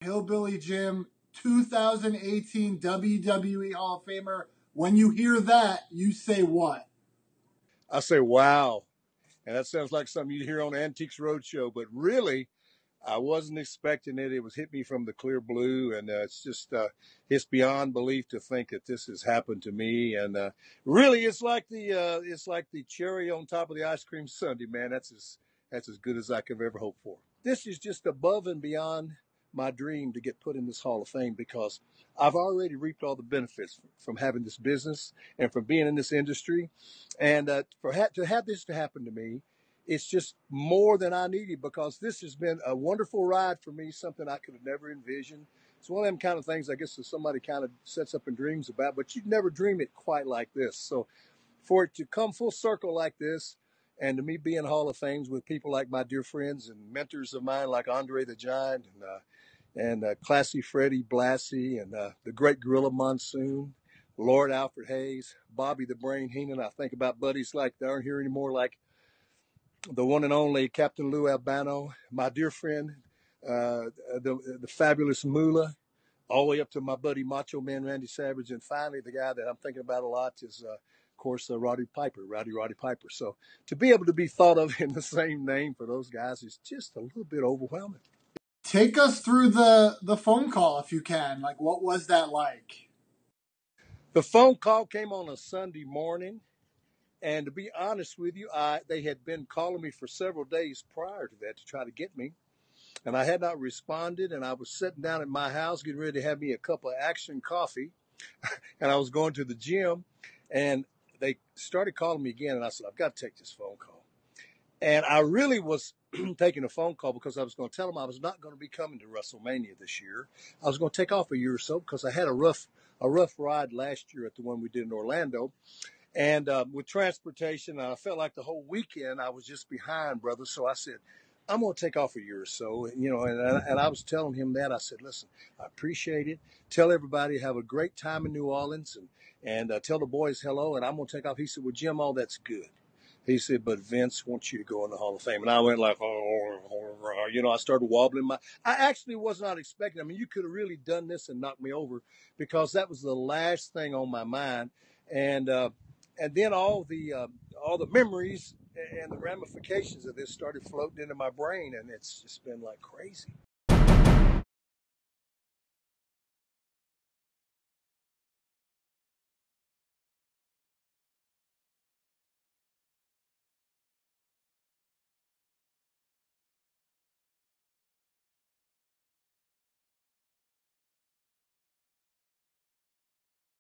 Hillbilly Jim, 2018 WWE Hall of Famer. When you hear that, you say what? I say, wow. And that sounds like something you'd hear on Antiques Roadshow, but really, I wasn't expecting it. It was hit me from the clear blue, and it's beyond belief to think that this has happened to me. And really, it's like the cherry on top of the ice cream sundae, man. That's as good as I could ever hope for. This is just above and beyond my dream to get put in this Hall of Fame because I've already reaped all the benefits from having this business and from being in this industry, and to have this to happen to me, it's just more than I needed because this has been a wonderful ride for me, something I could have never envisioned. It's one of them kind of things, I guess, that somebody kind of sets up and dreams about, but you'd never dream it quite like this. So for it to come full circle like this, and to me be in Hall of Fames with people like my dear friends and mentors of mine like Andre the Giant and Classy Freddie Blassie and the great Gorilla Monsoon, Lord Alfred Hayes, Bobby the Brain Heenan. I think about buddies like that aren't here anymore, like the one and only Captain Lou Albano, my dear friend, the fabulous Moolah, all the way up to my buddy Macho Man Randy Savage, and finally the guy that I'm thinking about a lot is, of course, Roddy Piper, Roddy Piper. So to be able to be thought of in the same name for those guys is just a little bit overwhelming. Take us through the phone call if you can. Like, what was that like? The phone call came on a Sunday morning. And to be honest with you, they had been calling me for several days prior to that to try to get me. And I had not responded. And I was sitting down at my house getting ready to have me a cup of Action coffee. And I was going to the gym. And they started calling me again. And I said, I've got to take this phone call. And I really was taking a phone call because I was going to tell them I was not going to be coming to WrestleMania this year. I was going to take off a year or so because I had a rough ride last year at the one we did in Orlando. And with transportation, I felt like the whole weekend I was just behind, brother. So I said, I'm going to take off a year or so, and I was telling him that. I said, listen, I appreciate it. Tell everybody have a great time in New Orleans and tell the boys hello, and I'm going to take off. He said, well, Jim, all that's good. He said, but Vince wants you to go in the Hall of Fame. And I went like, I started wobbling. I actually was not expecting. I mean, you could have really done this and knocked me over because that was the last thing on my mind. And then all the memories and the ramifications of this started floating into my brain, and it's just been like crazy.